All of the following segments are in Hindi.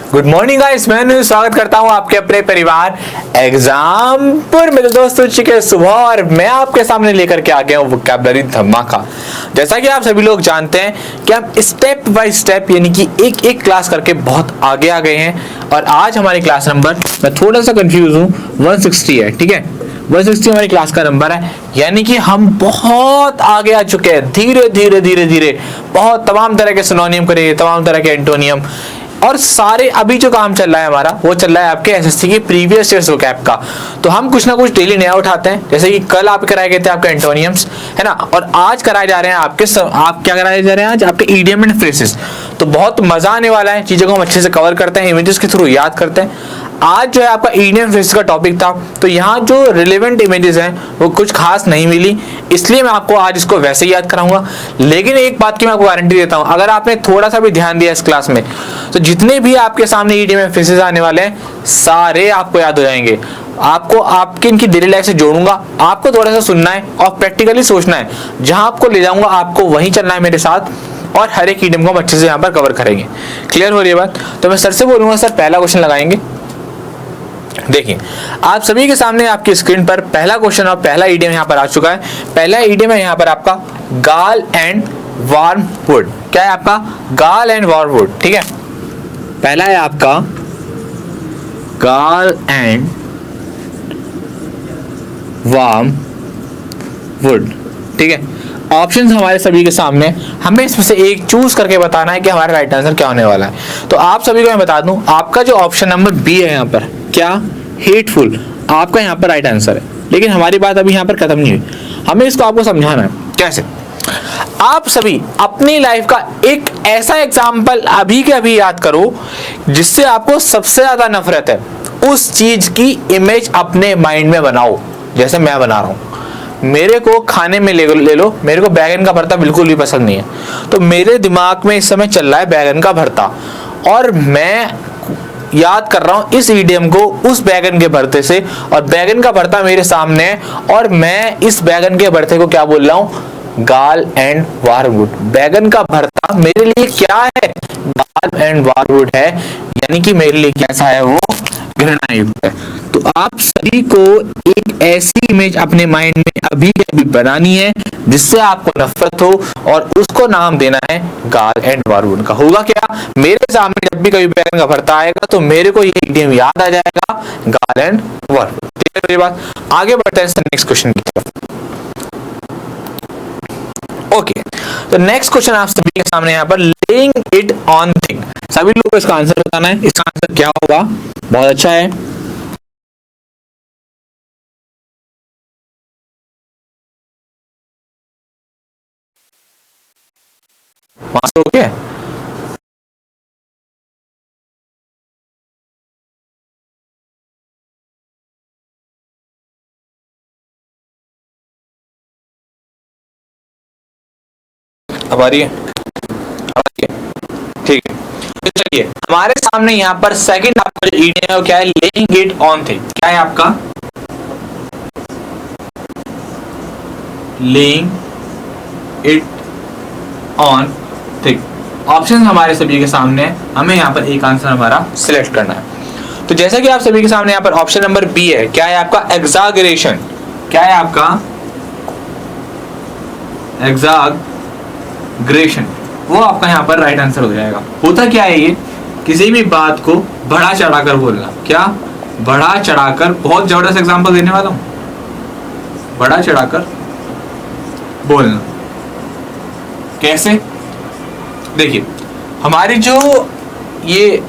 गुड मॉर्निंग गाइस, मैं स्वागत करता हूं आपके अपने परिवार एग्जामपुर में। दोस्तों चुके सुबह और मैं आपके सामने लेकर के आ गया हूं वोकैबुलरी धमाका। जैसा कि आप सभी लोग जानते हैं कि हम स्टेप बाय स्टेप यानी कि एक एक क्लास करके बहुत आगे आ गए हैं और आज हमारी क्लास नंबर, मैं थोड़ा सा कंफ्यूज हूं, 160 है। ठीक है, 160 हमारी क्लास का नंबर है, यानी कि हम बहुत आगे आ चुके हैं। धीरे धीरे धीरे धीरे बहुत तमाम तरह के सिनोनियम करेंगे, तमाम तरह के एंटोनियम और सारे अभी जो काम चल रहा है हमारा वो चल रहा है आपके एसएससी की प्रीवियस ईयर वोकैब का। तो हम कुछ ना कुछ डेली नया उठाते हैं, जैसे कि कल आप कराए गए थे आपके एंटोनियम्स, है ना, और आज कराए जा रहे हैं आप क्या कराए जा रहे हैं आज आपके ईडियम एंड फ्रेजेस। तो बहुत मजा आने वाला है, चीजों को हम अच्छे से कवर करते हैं, इमेजेस के थ्रू याद करते हैं। आज जो है आपका ईडियम फ्रेजेस का टॉपिक था, तो यहाँ जो रिलेवेंट इमेजेस हैं वो कुछ खास नहीं मिली, इसलिए मैं आपको आज इसको वैसे ही याद कराऊंगा। लेकिन एक बात की मैं आपको गारंटी देता हूँ, अगर आपने थोड़ा सा भी ध्यान दिया इस क्लास में तो जितने भी आपके सामने ईडियम फ्रेजेस आने वाले हैं सारे आपको याद हो जाएंगे। आपको आपके इनकी डेली लाइफ से जोड़ूंगा, आपको थोड़ा सा सुनना है और प्रैक्टिकली सोचना है। जहां आपको ले जाऊंगा आपको वहीं चलना है मेरे साथ और हर एक ईडियम को हम अच्छे से यहाँ पर कवर करेंगे। क्लियर हो रही है बात? तो मैं सर से बोलूंगा, सर पहला क्वेश्चन लगाएंगे। देखिए आप सभी के सामने आपकी स्क्रीन पर पहला क्वेश्चन और पहला ईडियम यहाँ पर आ चुका है। पहला ईडियम है यहाँ पर आपका गाल एंड वार्म वुड। क्या है आपका? गाल एंड वार्म वुड। ठीक है, पहला है आपका गाल एंड वार्म वुड। ठीक है, ऑप्शंस हमारे सभी के सामने, हमें इसमें से एक चूज करके बताना है कि हमारा राइट आंसर क्या होने वाला है। तो आप सभी को मैं बता दूं, आपका जो ऑप्शन नंबर बी है यहाँ पर, क्या, हेटफुल, आपका यहाँ पर राइट आंसर है। लेकिन हमारी बात अभी यहाँ पर खत्म नहीं हुई, हमें इसको आपको समझाना है। कैसे? आप सभी अपनी लाइफ का एक ऐसा एग्जाम्पल अभी के अभी याद करो जिससे आपको सबसे ज्यादा नफरत है, उस चीज की इमेज अपने माइंड में बनाओ। जैसे मैं बना रहा हूं, मेरे को खाने में ले लो, मेरे को बैगन का भरता बिल्कुल भी पसंद नहीं है, तो मेरे दिमाग में इस समय चल रहा है बैगन का भरता और मैं याद कर रहा हूं इस ईडियम को उस बैगन के भरते से, और बैगन का भरता मेरे सामने है और मैं इस बैगन के भरते को क्या बोल रहा हूं? गाल एंड वारवुड। बैगन का भरता मेरे लिए क्या है? गाल एंड वारवुड है, यानी कि मेरे लिए कैसा है वो? घृणायुक्त है। तो आप सभी को एक ऐसी इमेज अपने माइंड में अभी अभी बनानी है जिससे आपको नफरत हो और उसको नाम देना है गाल एंड वारवुड का। होगा क्या? मेरे सामने जब भी कभी बैगन का भरता आएगा तो मेरे को ये ईडियम याद आ जाएगा, गाल एंड वारवुड। ठीक है बात? आगे बढ़ते हैं नेक्स्ट क्वेश्चन की तरफ। ओके, तो नेक्स्ट क्वेश्चन आप सभी के सामने यहाँ पर, लेइंग इट ऑन थिंग। सभी लोगों को इसका आंसर बताना है, इसका आंसर क्या होगा? बहुत अच्छा है, ओके। अब आ रही है? ठीक है, तो चलिए हमारे सामने यहाँ पर सेकंड आपका जो ईडियम है वो क्या है? Laying it on thing. क्या है आपका? Laying it on thing. Option हमारे सभी के सामने है, हमें यहाँ पर एक आंसर हमारा सिलेक्ट करना है। तो जैसा कि आप सभी के सामने यहाँ पर ऑप्शन नंबर बी है, क्या है आपका? एग्जागरेशन। क्या है आपका? एग्जागरेशन, वो आपका यहाँ पर राइट आंसर हो जाएगा। होता क्या है ये? किसी भी बात को बढ़ा चढ़ाकर बोलना। क्या? बढ़ा चढ़ाकर। बहुत जबरदस्त एग्जांपल देने वाला हूं, बढ़ा चढ़ाकर बोलना। कैसे? देखिए हमारी जो ये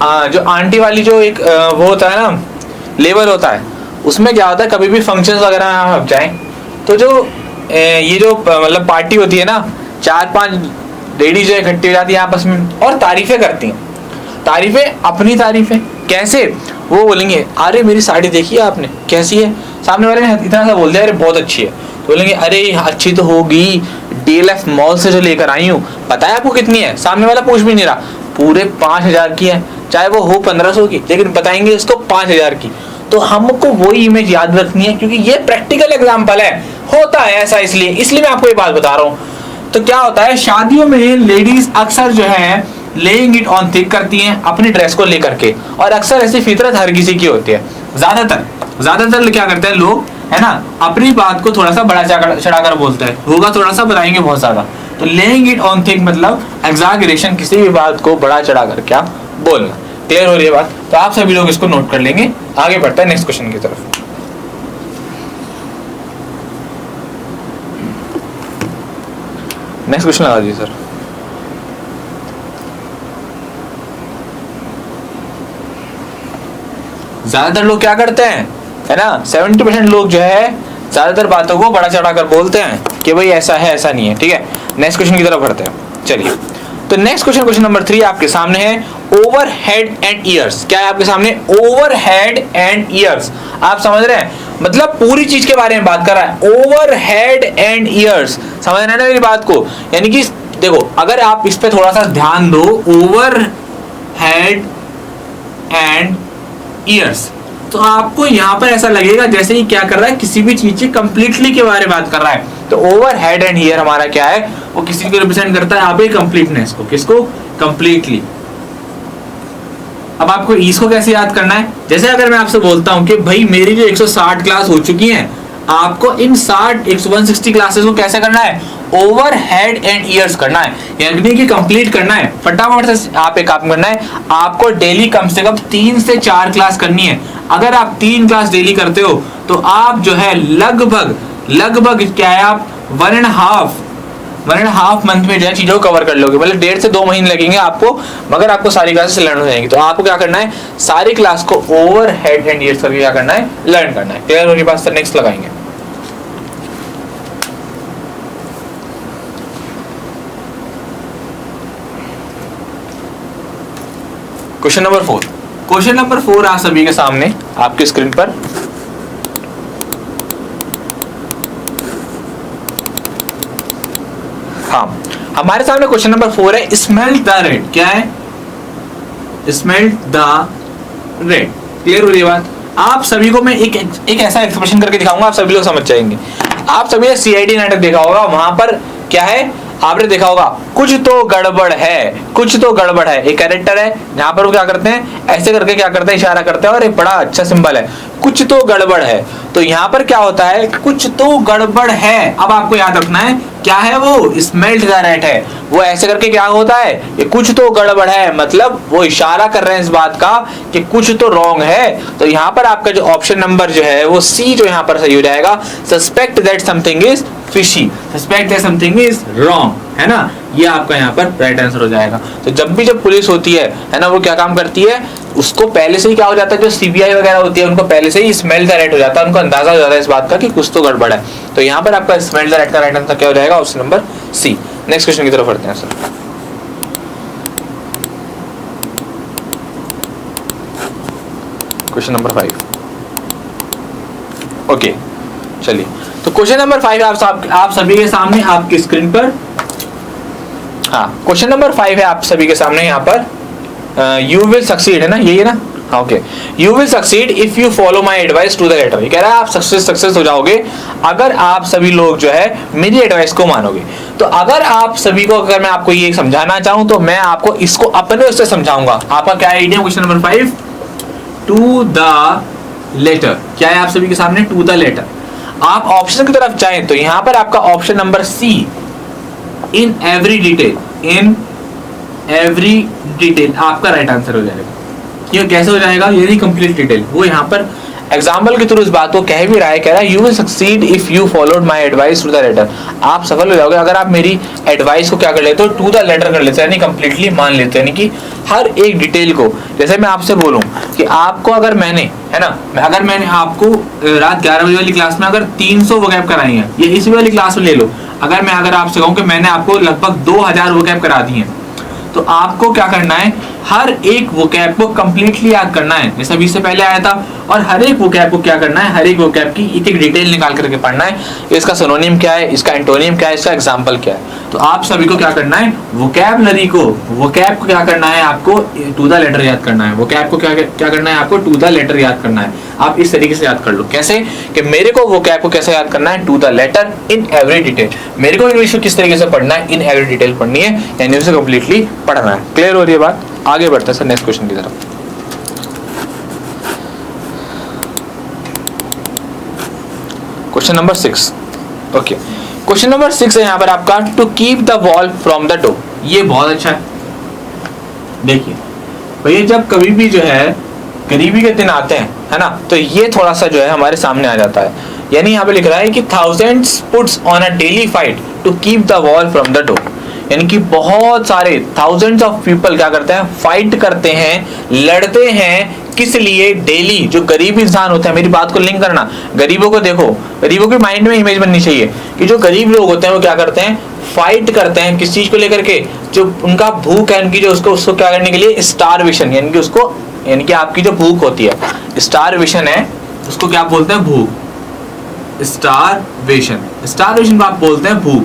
जो आंटी वाली जो एक वो होता है ना, लेवल होता है, उसमें क्या होता है, कभी भी फंक्शंस वगैरह में आप जाएं तो जो ये जो मतलब पार्टी होती है ना, 4-5 लेडीज जो इकट्ठी हो जाती है आपस में और तारीफें करती हैं। तारीफें, अपनी तारीफें कैसे? वो बोलेंगे अरे मेरी साड़ी देखी है आपने, कैसी है? सामने वाले ने इतना सा बोल दिया अरे बहुत अच्छी है, तो बोलेंगे अरे अच्छी तो होगी, DLF मॉल से जो लेकर आई हूँ। पता है आपको कितनी है? सामने वाला पूछ भी नहीं रहा, पूरे 5000 की है, चाहे वो हो 1500 की, लेकिन बताएंगे इसको 5000 की। तो हमको वही इमेज याद रखनी है, क्योंकि ये प्रैक्टिकल एग्जांपल है, होता है ऐसा, इसलिए मैं आपको ये बात बता रहा हूँ। तो क्या होता है, शादियों में लेडीज अक्सर जो है लेइंग इट ऑन थिक करती हैं अपनी ड्रेस को लेकर के, और अक्सर ऐसी फितरत हर किसी की होती है। ज्यादातर क्या करते हैं लोग, है ना, अपनी बात को थोड़ा सा बड़ा चढ़ाकर बोलते हैं, होगा थोड़ा सा बताएंगे बहुत ज्यादा। तो लेइंग इट ऑन थिक मतलब एग्जैगरेशन, किसी भी बात को बड़ा चढ़ाकर क्या बोलना। क्लियर हो रही है बात? तो आप सभी लोग इसको नोट कर लेंगे। आगे बढ़ते हैं नेक्स्ट क्वेश्चन की तरफ। नेक्स्ट क्वेश्चन लगा दीजिए सर। ज्यादातर लोग क्या करते हैं, है ना, 70% लोग जो है ज्यादातर बातों को बड़ा चढ़ाकर बोलते हैं कि भाई ऐसा है ऐसा नहीं है। ठीक है, नेक्स्ट क्वेश्चन की तरफ बढ़ते हैं। चलिए, तो नेक्स्ट क्वेश्चन नंबर 3 आपके सामने है, ओवर हेड एंड ईयर्स। क्या है आपके सामने? Over head and years. आप समझ रहे हैं, मतलब पूरी चीज के बारे में बात कर रहा है, ओवर हेड एंड ईयर्स। समझ रहे हैं ना मेरी बात को? यानी कि देखो, अगर आप इस पे थोड़ा सा ध्यान दो, ओवर हेड एंड ईयर्स, तो आपको यहाँ पर ऐसा लगेगा जैसे ही क्या कर रहा है, किसी भी चीज की कंप्लीटली के बारे में बात कर रहा है। तो ओवर हेड एंड ईयर हमारा क्या है, वो किसी को रिप्रेजेंट करता है यहाँ पे कंप्लीटनेस को। किसको? कंप्लीटली। अब आपको इसको कैसे याद करना है? जैसे अगर मैं आपसे बोलता हूं कि भाई मेरी जो 160 क्लास हो चुकी हैं, आपको इन 160 क्लासेस को कैसे करना है? ओवर हेड एंड ईयर्स करना है, यानी कि कंप्लीट करना है। फटाफट से आप एक काम करना है, आपको डेली कम से कम 3 से 4 क्लास करनी है। अगर आप 3 क्लास डेली करते हो तो आप जो है लगभग क्या है, आप 1.5 मंथ में जो है चीजों को कवर कर लोगे। मतलब 1.5 से 2 महीने लगेंगे आपको, मगर आपको सारी क्लासेस लर्न हो जाएंगी। तो आपको क्या करना है, सारी क्लास को ओवर हेड एंड ईयर्स करके क्या करना है, लर्न करना है। क्लियर होने के बाद नेक्स्ट लगाएंगे। क्वेश्चन नंबर 4 आप सभी के सामने आपकी स्क्रीन पर। हाँ, हमारे सामने क्वेश्चन नंबर 4 है, स्मेल द रेड। क्या है? Smell the red. क्लियर हो रही है बात? आप सभी को मैं एक ऐसा एक्सप्रेशन करके दिखाऊंगा, आप सभी लोग समझ जाएंगे। आप सभी ने सीआईडी नाटक देखा होगा, वहां पर क्या है, आपने देखा होगा, कुछ तो गड़बड़ है। एक कैरेक्टर है, यहाँ पर वो क्या करते हैं, ऐसे करके क्या करते हैं, इशारा करते हैं, और एक बड़ा अच्छा सिंबल है, कुछ तो गड़बड़ है। तो यहाँ पर क्या होता है, कुछ तो गड़बड़ है। अब आपको याद रखना है क्या है वो, स्मेल्ड द रैट है। वो ऐसे करके क्या होता है, ये कुछ तो गड़बड़ है, मतलब वो इशारा कर रहे हैं इस बात का कि कुछ तो रॉन्ग है। तो यहाँ पर आपका जो ऑप्शन नंबर जो है वो सी जो यहाँ पर सही हो जाएगा। Suspect that something is fishy, suspect that something is wrong, है ना, ये आपका यहाँ पर राइट आंसर हो जाएगा। तो जब पुलिस होती है ना, वो क्या काम करती है, उसको पहले से ही क्या हो जाता है, जो सीबीआई वगैरह होती है उनको पहले से ही स्मेल द रैट हो जाता है, उनको अंदाजा हो जाता है इस बात का कि कुछ तो गड़बड़ है। तो यहाँ पर आपका स्मेल द रैट का राइट आंसर क्या हो जाएगा, option number C. Next question की तरफ बढ़ते हैं सर। Question number 5। ओके, चलिए, तो क्वेश्चन नंबर 5 आप सभी के सामने आपकी स्क्रीन पर। हाँ, क्वेश्चन नंबर 5 है आप सभी के सामने यहाँ पर। यू विल सक्सीड, है ना, यही है ना? हाँ, okay. You will succeed if you follow my advice to the letter. ये कह रहा है आप सक्सेस हो जाओगे अगर आप सभी लोग जो है मेरी एडवाइस को मानोगे। तो अगर आप सभी को, अगर मैं आपको ये समझाना चाहूँ तो मैं आपको इसको अपने उससे समझाऊंगा। आपका क्या idea? Question number 5, to the letter. क्या है आप सभी के सामने? To the letter. आप ऑप्शन की तरफ जाएं तो यहाँ पर आपका option number C, in every detail आपका राइट आंसर हो जाएगा। ये कैसे हो जाएगा? ये कंप्लीट डिटेल। वो यहाँ पर एग्जाम्पल के थ्रू इस बात को कह भी रहा है, कह रहा है you will succeed if you followed my advice to the letter. आप सफल हो जाओगे अगर आप मेरी एडवाइस को क्या कर लेते हो, टू द लेटर कर लेते हो, यानी कंप्लीटली मान लेते हो, यानी कि हर एक डिटेल को। जैसे मैं आपसे बोलूं कि आपको अगर मैंने, है ना, अगर मैंने आपको रात 11 बजे वाली क्लास में अगर 300 वोकैब कराई है, ये इसी वाली क्लास में ले लो, अगर आपसे कहूँ कि मैंने आपको लगभग 2000 वोकैब करा दी है, तो आपको क्या करना है, हर एक वोकैब को कंप्लीटली याद करना है, जैसा अभी से पहले आया था। और हर एक वोकैब को क्या करना है, हर एक वोकैब की एक एक डिटेल निकाल करके पढ़ना है। इसका सिनोनिम क्या है, इसका एंटोनिम क्या है, इसका एग्जाम्पल क्या है। तो आप सभी को क्या करना है, वोकैबलरी को, वोकैब को क्या करना है, आपको टू द लेटर याद करना है। वोकैब को क्या करना है, आपको टू द लेटर याद करना है। आप इस तरीके से याद कर लो, कैसे कि मेरे को वोकैब को कैसे याद करना है, to the letter in every detail. मेरे को इंग्लिश को किस तरीके से पढ़ना है, इन एवरी डिटेल पढ़नी है, यानी उसे कंप्लीटली पढ़ना है। क्लियर हो रही है बात? आगे बढ़ते हैं सर नेक्स्ट क्वेश्चन की तरफ। Question number 6। Okay, question number 6 है यहाँ पर आपका, to keep the wall from the door. ये बहुत अच्छा है। देखिए भैया, जब कभी भी जो है गरीबी के दिन आते हैं, है ना, तो ये थोड़ा सा जो है हमारे सामने आ जाता है। यानी यहाँ पे लिख रहा है कि thousands puts on a daily fight to keep the wall from the door. यानी कि बहुत सारे थाउजेंड्स ऑफ पीपल क्या करते हैं, फाइट करते हैं, लड़ते हैं, किस लिए, डेली। जो गरीब इंसान होते हैं, मेरी बात को लिंक करना, गरीबों को देखो, गरीबों के माइंड में इमेज बननी चाहिए कि जो गरीब लोग होते हैं वो क्या करते हैं, फाइट करते हैं किस चीज को लेकर के, जो उनका भूख है उनकी, जो उसको क्या करने के लिए, स्टारवेशन, यानी कि उसको, यानी कि आपकी जो भूख होती है, स्टारवेशन है, उसको क्या बोलते हैं, भूख। स्टारवेशन, स्टारवेशन को आप बोलते हैं भूख,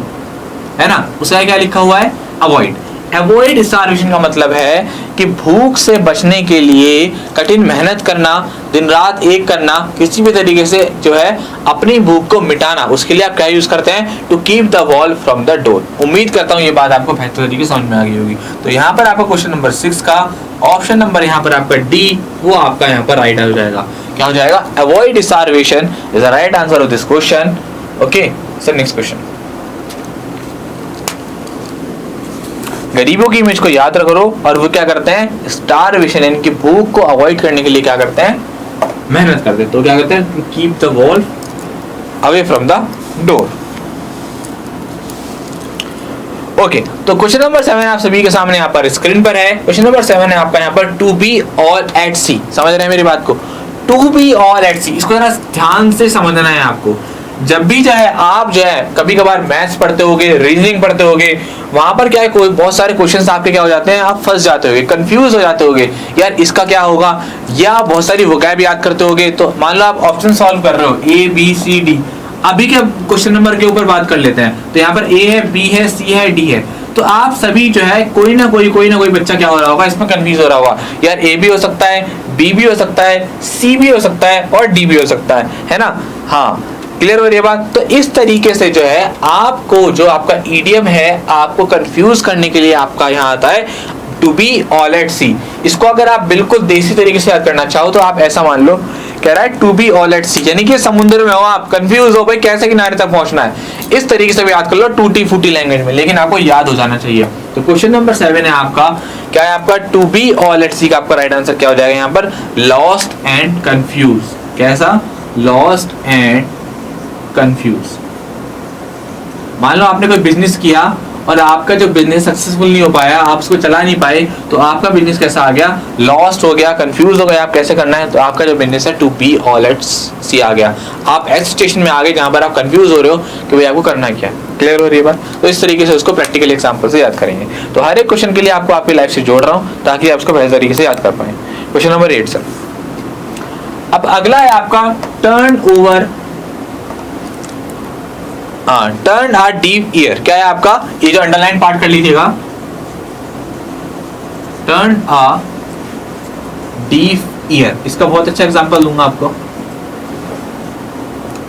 है ना। उसका क्या लिखा हुआ है, अवॉइड। अवॉइड स्टारवेशन का मतलब है कि भूख से बचने के लिए कठिन मेहनत करना, दिन रात एक करना, किसी भी तरीके से जो है अपनी भूख को मिटाना, उसके लिए आप क्या यूज करते हैं, to keep the wall from the door. उम्मीद करता हूँ ये बात आपको बेहतर तरीके से समझ में आ गई होगी। तो यहाँ पर आपका क्वेश्चन नंबर 6 का ऑप्शन नंबर यहाँ पर आपका डी, वो आपका यहाँ पर राइट हो जाएगा। क्या हो जाएगा, avoid starvation is the right answer of this question. Okay sir, next question. गरीबों की इमेज को याद रखो, और वो क्या करते हैं, स्टारवेशन यानी कि भूख को अवॉइड करने के लिए क्या करते हैं, मेहनत करते हैं। तो क्या करते हैं, keep the wall away from the door. Okay, तो क्वेश्चन नंबर 7 आप सभी के सामने यहाँ पर स्क्रीन पर है। क्वेश्चन नंबर 7 है आपका यहाँ पर, टू बी ऑल एट सी। समझ रहे हैं मेरी बात को, टू बी ऑल एट सी, इसको जरा ध्यान से समझना है आपको। जब भी जो है आप जो है कभी कभार मैथ्स पढ़ते होगे, रीजनिंग पढ़ते होगे, वहां पर क्या है, कोई बहुत सारे क्वेश्चंस आपके क्या हो जाते हैं, आप फंस जाते होगे, कंफ्यूज हो जाते होगे, यार इसका क्या होगा, या बहुत सारी वोकैब याद करते होगे। तो मान लो आप ऑप्शन सॉल्व कर रहे हो, ए बी सी डी, अभी के क्वेश्चन नंबर के ऊपर बात कर लेते हैं। तो यहाँ पर ए है, बी है, सी है, डी है। तो आप सभी जो है कोई ना कोई बच्चा क्या हो रहा होगा, इसमें कंफ्यूज हो रहा होगा, यार ए भी हो सकता है, बी भी हो सकता है, सी भी हो सकता है, और डी भी हो सकता है ना। हाँ, क्लियर हो रही है बात। तो इस तरीके से जो है आपको, जो आपका ईडियम है, आपको कंफ्यूज करने के लिए आपका यहाँ आता है टू बी ऑल एट सी। इसको अगर आप बिल्कुल देसी तरीके से याद करना चाहो तो आप ऐसा मान लो, कह रहा है टू बी ऑल एट सी, यानी कि समुद्र में हो आप, कंफ्यूज हो भाई कैसे किनारे तक पहुंचना है, इस तरीके से भी याद कर लो टूटी फूटी लैंग्वेज में, लेकिन आपको याद हो जाना चाहिए। तो क्वेश्चन नंबर 7 है आपका, क्या है आपका, टू बी ऑल एट सी का आपका राइट आंसर क्या हो जाएगा यहाँ पर, लॉस्ट एंड कंफ्यूज। कैसा, लॉस्ट एंड कंफ्यूज। मान लो आपने कोई बिजनेस किया और आपका जो बिजनेस सक्सेसफुल नहीं हो पाया, आप उसको चला नहीं पाए, तो आपका बिजनेस कैसा आ गया, लॉस्ट हो गया, कंफ्यूज हो गया, आप कैसे करना है, तो आपका जो बिजनेस है टू बी ऑल एट सी आ गया। आप ऐसे स्टेशन में आ गए जहां पर आप कंफ्यूज हो रहे हो कि भाई आपको करना क्या है। क्लियर हो रही है बात। तो इस तरीके से उसको प्रैक्टिकल एग्जांपल से याद करेंगे। तो हर एक क्वेश्चन के लिए आपको आपकी लाइफ से जोड़ रहा हूँ ताकि आप उसको बेहतर तरीके से याद कर पाए। Question number 8 sir. अब अगला है आपका turn over, turn a deaf year. क्या है आपका, ये जो अंडरलाइन पार्ट कर लीजिएगा, टर्न अ डीफ ईयर, इसका बहुत अच्छा एग्जांपल दूंगा आपको।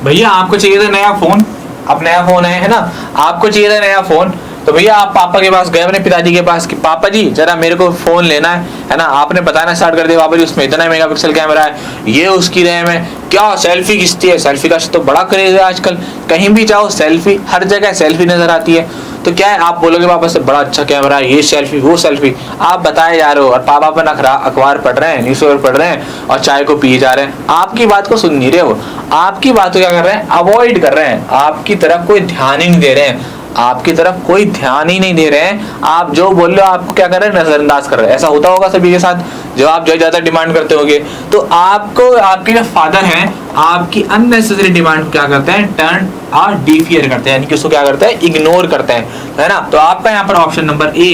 भैया आपको चाहिए था नया फोन, अब नया फोन है ना, आपको चाहिए था नया फोन, तो भैया आप पापा के पास गए, अपने पिताजी के पास कि पापा जी जरा मेरे को फोन लेना है ना। आपने बताना स्टार्ट कर दिया, पापा जी उसमें इतना मेगापिक्सल कैमरा है, ये उसकी रैम है, क्या सेल्फी खींचती है, सेल्फी का तो बड़ा क्रेज है आजकल, कहीं भी जाओ सेल्फी, हर जगह सेल्फी नजर आती है। तो क्या है, आप बोलोगे पापा से बड़ा अच्छा कैमरा है, ये सेल्फी वो सेल्फी, आप बताए जा रहे हो, और पापा पर नखरा, अखबार पढ़ रहे हैं, न्यूज़पेपर पढ़ रहे हैं, और चाय को पिए जा रहे हैं, आपकी बात को सुन नहीं रहे हो, आपकी बात को क्या कर रहे हैं, अवॉइड कर रहे हैं, आपकी तरफ कोई ध्यान ही नहीं दे रहे हैं, आपकी तरफ कोई ध्यान ही नहीं दे रहे हैं, आप जो बोल रहे हो आपको क्या कर रहे हैं, नजरअंदाज कर रहे हैं। ऐसा होता होगा सभी के साथ, जब आप जो ज्यादा डिमांड करते होगे, तो आपको आपके जो फादर हैं आपकी अननेसेसरी डिमांड को क्या करते हैं, टर्न और डिफियर करते हैं, यानी कि उसको क्या करते हैं, इग्नोर करते हैं, है ना। तो आपका यहाँ पर option number A,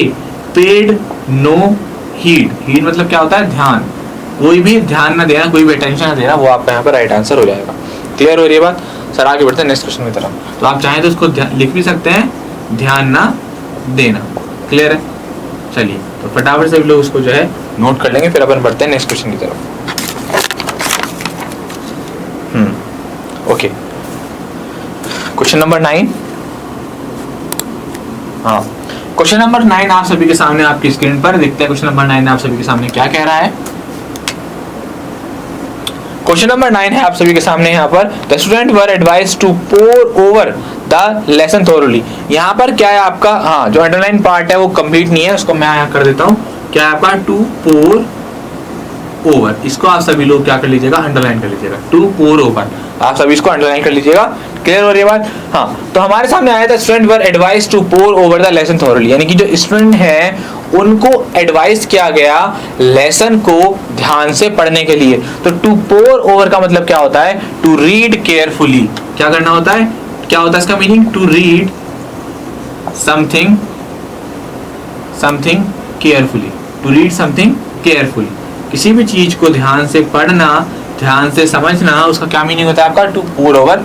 paid no heed मतलब क्या होता है, ध्यान, कोई भी ध्यान ना देना, कोई भी अटेंशन ना देना, वो आपका यहाँ पर राइट आंसर हो जाएगा। क्लियर हो रही है बात? सर आगे बढ़ते हैं नेक्स्ट क्वेश्चन की तरफ। तो आप चाहें तो उसको लिख भी सकते हैं, ध्यान ना देना। क्लियर है? चलिए तो फटाफट से लोग उसको जो है नोट कर लेंगे, फिर अपन बढ़ते हैं नेक्स्ट क्वेश्चन की तरफ। Okay, question number 9। हाँ, क्वेश्चन नंबर 9 आप सभी के सामने आपकी स्क्रीन पर दिखता है। क्वेश्चन नंबर 9 आप सभी के सामने क्या कह रहा है? क्वेश्चन नंबर 9 है आप सभी के सामने यहाँ पर, the student were advise to pour over the lesson thoroughly. यहाँ पर क्या है आपका, हाँ जो अंडरलाइन पार्ट है वो कंप्लीट नहीं है, उसको मैं यहाँ कर देता हूँ। क्या है आपका, टू पोर ओवर, इसको आप सभी लोग क्या कर लीजिएगा, अंडरलाइन कर लीजिएगा। टू पोर ओवर, आप सभी इसको अंडरलाइन कर लीजिएगा। क्लियर हो रही है बात? हाँ, तो हमारे सामने आया था student were advise to pour over the lesson thoroughly, यानी कि जो स्टूडेंट है उनको एडवाइस किया गया लेसन को ध्यान से पढ़ने के लिए। तो टू पोर ओवर का मतलब क्या होता है, टू रीड केयरफुली। क्या करना होता है, क्या होता है इसका meaning, to read something carefully, to read something carefully, किसी भी चीज को ध्यान से पढ़ना, ध्यान से समझना, उसका क्या मीनिंग होता है आपका, to pour over,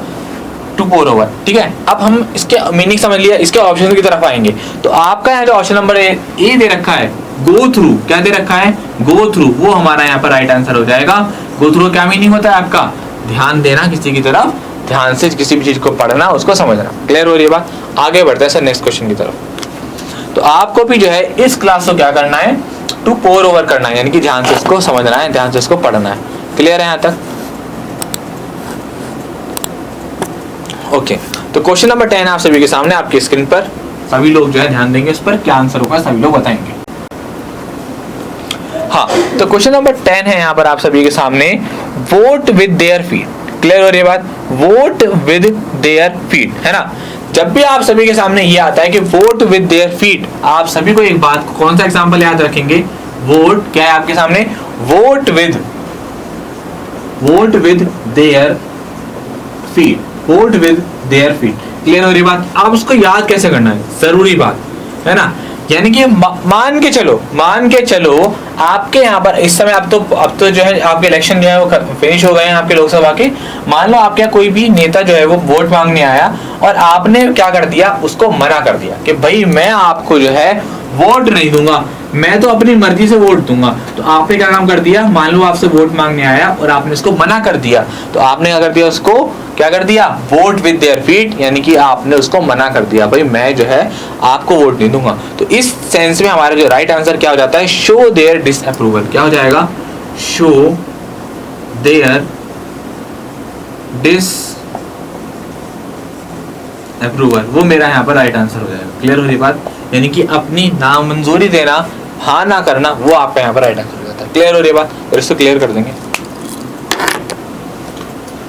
to pour over. ठीक है, अब हम इसके मीनिंग समझ लिया, इसके ऑप्शन की तरफ आएंगे। तो आपका यहाँ जो ऑप्शन नंबर ए दे रखा है, गो थ्रू, क्या दे रखा है, गो थ्रू, वो हमारा यहाँ पर राइट आंसर हो जाएगा। गो थ्रू क्या मीनिंग होता है आपका, ध्यान देना किसी की तरफ, ध्यान से किसी भी चीज को पढ़ना, उसको समझना। क्लियर हो रही है बात? आगे बढ़ते हैं सर नेक्स्ट क्वेश्चन की तरफ। तो आपको भी जो है इस क्लास को क्या करना है, टू पोर ओवर करना है, यानी कि ध्यान से इसको समझना है, ध्यान से इसको पढ़ना है। क्लियर है यहाँ तक? ओके, तो क्वेश्चन नंबर 10 आप सभी के सामने आपकी स्क्रीन पर, सभी लोग जो है ध्यान देंगे उस पर, क्या आंसर होगा सभी लोग बताएंगे। हाँ, तो क्वेश्चन नंबर 10 है यहाँ पर आप सभी के सामने, vote with their feet. Clear हो रही है बात? वोट विद देयर फीट, है ना। जब भी आप सभी के सामने ये आता है कि वोट विद देयर फीट, आप सभी को एक बात, कौन सा एग्जांपल याद रखेंगे, वोट क्या है आपके सामने, vote with their feet, vote with their feet. Clear हो रही बात? आप उसको याद कैसे करना है, जरूरी बात है ना। यानी कि मान के चलो आपके यहाँ पर इस समय अब तो जो है आपके इलेक्शन जो है वो फिनिश हो गए हैं आपके लोकसभा के। मान लो आपके यहाँ कोई भी नेता जो है वो वोट मांगने आया और आपने क्या कर दिया, उसको मना कर दिया कि भाई मैं आपको जो है वोट नहीं दूंगा, मैं तो अपनी मर्जी से वोट दूंगा। तो आपने क्या काम कर दिया, मान लो आपसे वोट मांगने आया और आपने उसको मना कर दिया, तो आपने क्या कर दिया, उसको क्या कर दिया, वोट विद देयर फीट, यानी कि आपने उसको मना कर दिया, भाई मैं जो है आपको वोट नहीं दूंगा। तो इस सेंस में हमारा जो राइट आंसर क्या हो जाता है, शो देयर डिसअप्रूवल। क्या हो जाएगा, शो देयर डिसअप्रूवल, वो मेरा यहाँ पर राइट आंसर हो जाएगा। क्लियर हो रही बात? यानी कि अपनी नामंजूरी देना, हाँ ना करना, वो आपका यहाँ पर राइट आंसर हो जाता है। क्लियर हो रही बात? और इसको क्लियर कर देंगे।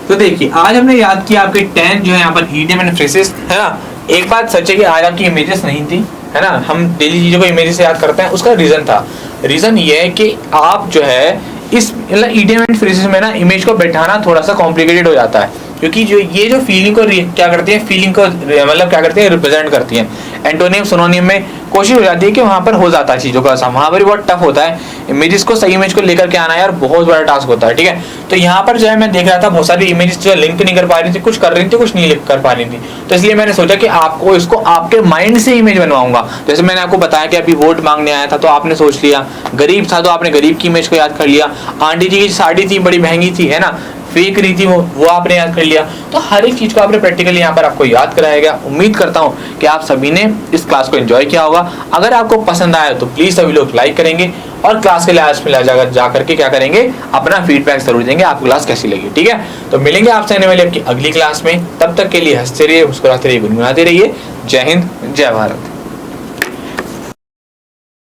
तो देखिए आज हमने याद किया आपके 10 जो है यहाँ पर इडियम एंड फ्रेजेस, है ना। एक बात सच है कि आज आपकी इमेजेस नहीं थी, है ना। हम डेली चीजों को इमेजेस से याद करते हैं, उसका रीजन था, रीजन ये है कि आप जो है इस इडियम एंड फ्रेजेस में ना इमेज को बैठाना थोड़ा सा कॉम्प्लिकेटेड हो जाता है, क्योंकि जो ये जो फीलिंग को क्या करती है, फीलिंग को मतलब क्या करती है, रिप्रेजेंट करती है। एंटोनियम सिनोनिम में कोशिश हो जाती है कि वहां पर हो जाता है चीजों का आसान, वहां पर बहुत टफ होता है इमेजेस को, सही इमेज को लेकर के आना यार बहुत बड़ा टास्क होता है। ठीक है, तो यहाँ पर जो है मैं देख रहा था बहुत सारी इमेजेस जो लिंक नहीं कर पा रही थी, कुछ कर रही थी, कुछ नहीं लिंक कर पा रही थी। तो इसलिए मैंने सोचा कि आपको इसको आपके माइंड से इमेज बनवाऊंगा। जैसे मैंने आपको बताया कि अभी वोट मांगने आया था तो आपने सोच लिया, गरीब था तो आपने गरीब की इमेज को याद कर लिया, आंटी जी की साड़ी थी बड़ी महंगी थी, है ना, फेक रही थी वो आपने याद कर लिया। तो हर एक चीज को आपने प्रैक्टिकली यहाँ पर आपको याद कराया गया। उम्मीद करता हूँ कि आप सभी ने इस क्लास को एंजॉय किया होगा। अगर आपको पसंद आया तो प्लीज सभी लोग लाइक करेंगे और क्लास के लास्ट में जाकर के क्या करेंगे, अपना फीडबैक जरूर देंगे, आपको क्लास कैसी लगी। ठीक है, तो मिलेंगे आपसे आने वाली आपकी अगली क्लास में, तब तक के लिए हंसते रहिए, मुस्कुराते रहिए, गुनगुनाते रहिए। जय हिंद, जय भारत।